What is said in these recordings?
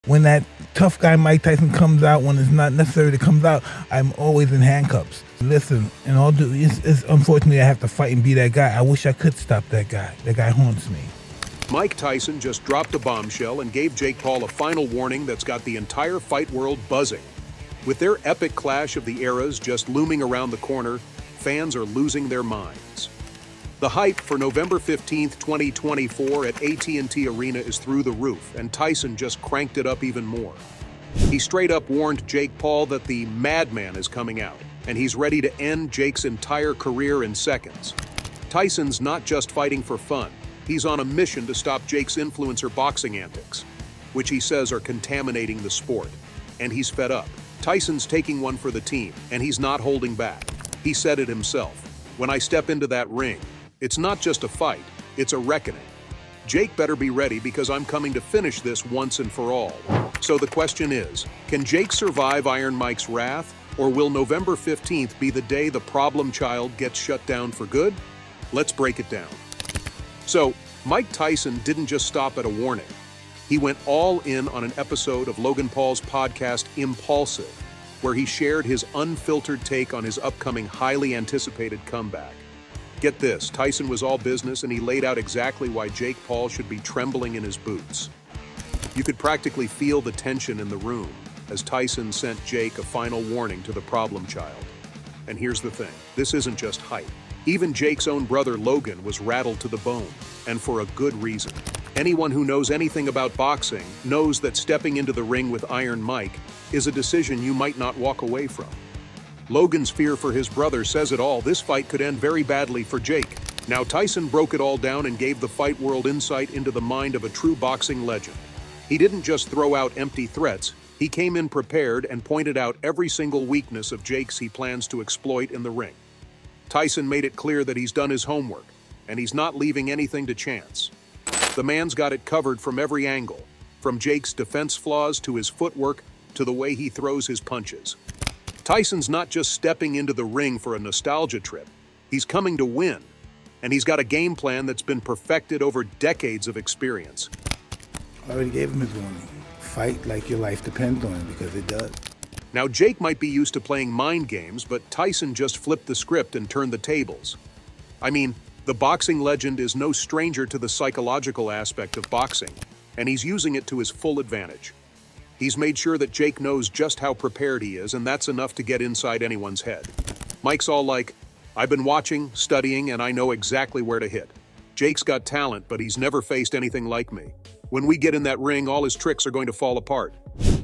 When that tough guy Mike Tyson comes out, when it's not necessary to come out, I'm always in handcuffs. Listen, and all due, it's unfortunately I have to fight and be that guy. I wish I could stop that guy. That guy haunts me. Mike Tyson just dropped a bombshell and gave Jake Paul a final warning that's got the entire fight world buzzing. With their epic clash of the eras just looming around the corner, fans are losing their minds. The hype for November 15th, 2024 at AT&T Arena is through the roof, and Tyson just cranked it up even more. He straight up warned Jake Paul that the madman is coming out, and he's ready to end Jake's entire career in seconds. Tyson's not just fighting for fun, he's on a mission to stop Jake's influencer boxing antics, which he says are contaminating the sport. And he's fed up. Tyson's taking one for the team, and he's not holding back. He said it himself. When I step into that ring, it's not just a fight, it's a reckoning. Jake better be ready because I'm coming to finish this once and for all. So the question is, can Jake survive Iron Mike's wrath, or will November 15th be the day the problem child gets shut down for good? Let's break it down. So, Mike Tyson didn't just stop at a warning. He went all in on an episode of Logan Paul's podcast Impulsive, where he shared his unfiltered take on his upcoming highly anticipated comeback. Get this, Tyson was all business and he laid out exactly why Jake Paul should be trembling in his boots. You could practically feel the tension in the room as Tyson sent Jake a final warning to the problem child. And here's the thing, this isn't just hype. Even Jake's own brother Logan was rattled to the bone, and for a good reason. Anyone who knows anything about boxing knows that stepping into the ring with Iron Mike is a decision you might not walk away from. Logan's fear for his brother says it all. This fight could end very badly for Jake. Now Tyson broke it all down and gave the fight world insight into the mind of a true boxing legend. He didn't just throw out empty threats, he came in prepared and pointed out every single weakness of Jake's he plans to exploit in the ring. Tyson made it clear that he's done his homework, and he's not leaving anything to chance. The man's got it covered from every angle, from Jake's defense flaws to his footwork to the way he throws his punches. Tyson's not just stepping into the ring for a nostalgia trip, he's coming to win, and he's got a game plan that's been perfected over decades of experience. I already gave him his warning. Fight like your life depends on it, because it does. Now Jake might be used to playing mind games, but Tyson just flipped the script and turned the tables. I mean, the boxing legend is no stranger to the psychological aspect of boxing, and he's using it to his full advantage. He's made sure that Jake knows just how prepared he is, and that's enough to get inside anyone's head. Mike's all like, I've been watching, studying, and I know exactly where to hit. Jake's got talent, but he's never faced anything like me. When we get in that ring, all his tricks are going to fall apart.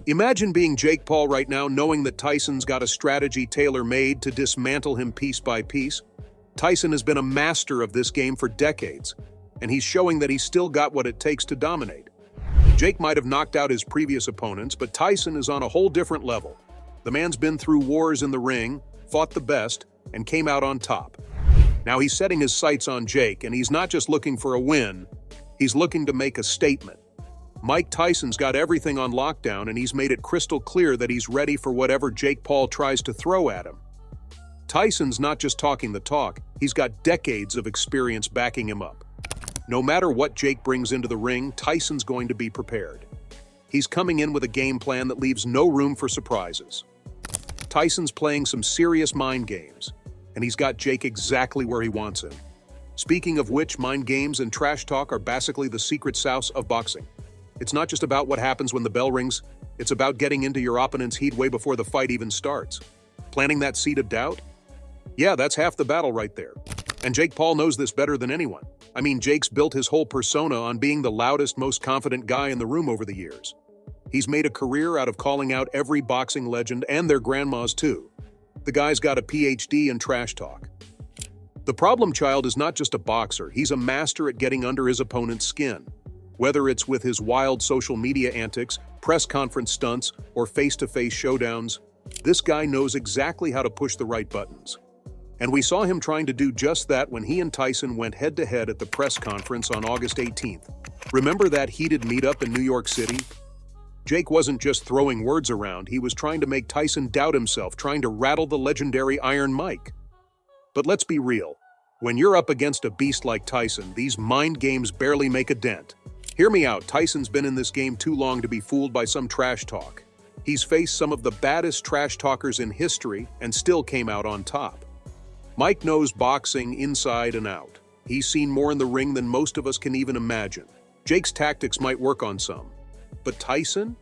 Imagine being Jake Paul right now, knowing that Tyson's got a strategy tailor-made to dismantle him piece by piece. Tyson has been a master of this game for decades, and he's showing that he's still got what it takes to dominate. Jake might have knocked out his previous opponents, but Tyson is on a whole different level. The man's been through wars in the ring, fought the best, and came out on top. Now he's setting his sights on Jake, and he's not just looking for a win, he's looking to make a statement. Mike Tyson's got everything on lockdown, and he's made it crystal clear that he's ready for whatever Jake Paul tries to throw at him. Tyson's not just talking the talk, he's got decades of experience backing him up. No matter what Jake brings into the ring, Tyson's going to be prepared. He's coming in with a game plan that leaves no room for surprises. Tyson's playing some serious mind games, and he's got Jake exactly where he wants him. Speaking of which, mind games and trash talk are basically the secret sauce of boxing. It's not just about what happens when the bell rings, it's about getting into your opponent's heat way before the fight even starts. Planting that seed of doubt? Yeah, that's half the battle right there. And Jake Paul knows this better than anyone. I mean, Jake's built his whole persona on being the loudest, most confident guy in the room over the years. He's made a career out of calling out every boxing legend and their grandmas too. The guy's got a PhD in trash talk. The problem child is not just a boxer, he's a master at getting under his opponent's skin. Whether it's with his wild social media antics, press conference stunts, or face-to-face showdowns, this guy knows exactly how to push the right buttons. And we saw him trying to do just that when he and Tyson went head-to-head at the press conference on August 18th. Remember that heated meetup in New York City? Jake wasn't just throwing words around, he was trying to make Tyson doubt himself, trying to rattle the legendary Iron Mike. But let's be real, when you're up against a beast like Tyson, these mind games barely make a dent. Hear me out, Tyson's been in this game too long to be fooled by some trash talk. He's faced some of the baddest trash talkers in history and still came out on top. Mike knows boxing inside and out. He's seen more in the ring than most of us can even imagine. Jake's tactics might work on some. But Tyson?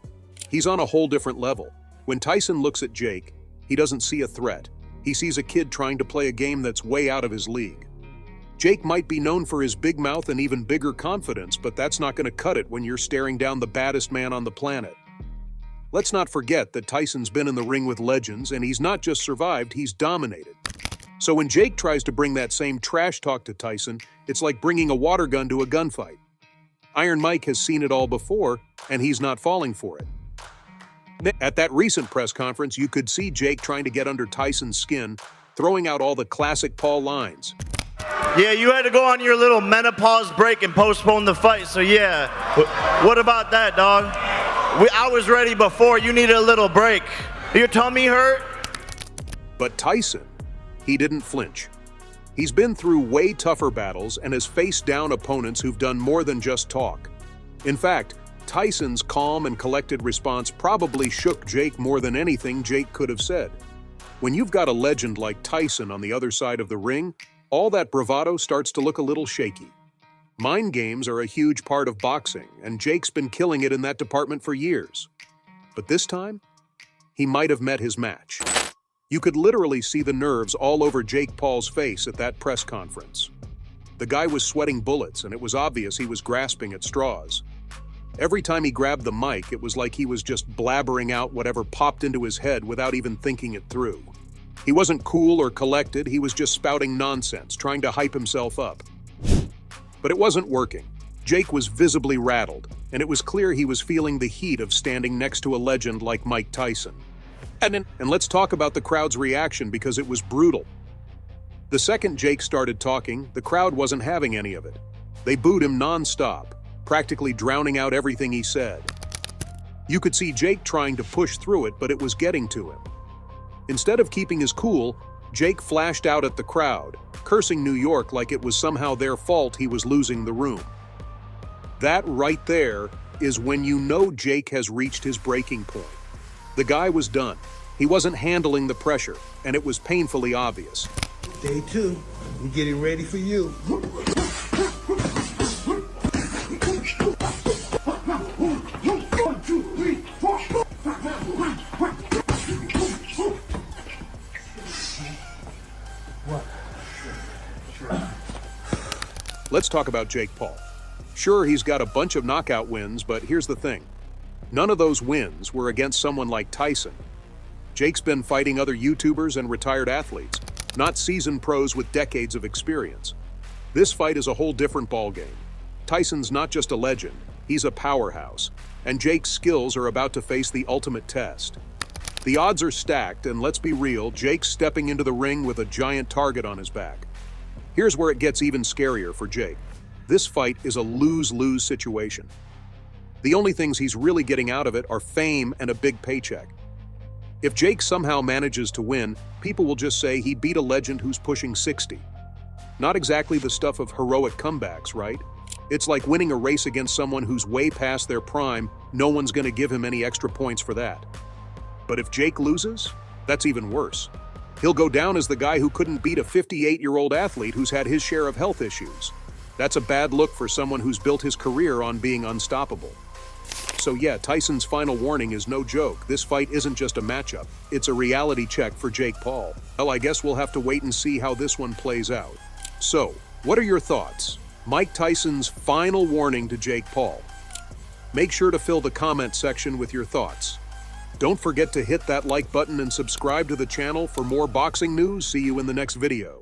He's on a whole different level. When Tyson looks at Jake, he doesn't see a threat. He sees a kid trying to play a game that's way out of his league. Jake might be known for his big mouth and even bigger confidence, but that's not going to cut it when you're staring down the baddest man on the planet. Let's not forget that Tyson's been in the ring with legends, and he's not just survived, he's dominated. So when Jake tries to bring that same trash talk to Tyson, it's like bringing a water gun to a gunfight. Iron Mike has seen it all before, and he's not falling for it. At that recent press conference, you could see Jake trying to get under Tyson's skin, throwing out all the classic Paul lines. Yeah, you had to go on your little menopause break and postpone the fight, so yeah. What about that, dog? I was ready before, you needed a little break. Your tummy hurt? But Tyson, he didn't flinch. He's been through way tougher battles and has faced down opponents who've done more than just talk. In fact, Tyson's calm and collected response probably shook Jake more than anything Jake could have said. When you've got a legend like Tyson on the other side of the ring, all that bravado starts to look a little shaky. Mind games are a huge part of boxing, and Jake's been killing it in that department for years. But this time, he might have met his match. You could literally see the nerves all over Jake Paul's face at that press conference. The guy was sweating bullets, and it was obvious he was grasping at straws. Every time he grabbed the mic, it was like he was just blabbering out whatever popped into his head without even thinking it through. He wasn't cool or collected, he was just spouting nonsense, trying to hype himself up. But it wasn't working. Jake was visibly rattled, and it was clear he was feeling the heat of standing next to a legend like Mike Tyson. And let's talk about the crowd's reaction, because it was brutal. The second Jake started talking, the crowd wasn't having any of it. They booed him non-stop, practically drowning out everything he said. You could see Jake trying to push through it, but it was getting to him. Instead of keeping his cool, Jake flashed out at the crowd, cursing New York like it was somehow their fault he was losing the room. That right there is when you know Jake has reached his breaking point. The guy was done. He wasn't handling the pressure, and it was painfully obvious. Day 2, I'm getting ready for you. Let's talk about Jake Paul. Sure, he's got a bunch of knockout wins, but here's the thing. None of those wins were against someone like Tyson. Jake's been fighting other YouTubers and retired athletes, not seasoned pros with decades of experience. This fight is a whole different ballgame. Tyson's not just a legend, he's a powerhouse, and Jake's skills are about to face the ultimate test. The odds are stacked, and let's be real, Jake's stepping into the ring with a giant target on his back. Here's where it gets even scarier for Jake. This fight is a lose-lose situation. The only things he's really getting out of it are fame and a big paycheck. If Jake somehow manages to win, people will just say he beat a legend who's pushing 60. Not exactly the stuff of heroic comebacks, right? It's like winning a race against someone who's way past their prime. No one's going to give him any extra points for that. But if Jake loses, that's even worse. He'll go down as the guy who couldn't beat a 58-year-old athlete who's had his share of health issues. That's a bad look for someone who's built his career on being unstoppable. So yeah, Tyson's final warning is no joke. This fight isn't just a matchup, it's a reality check for Jake Paul. Well, I guess we'll have to wait and see how this one plays out. So, what are your thoughts? Mike Tyson's final warning to Jake Paul. Make sure to fill the comment section with your thoughts. Don't forget to hit that like button and subscribe to the channel for more boxing news. See you in the next video.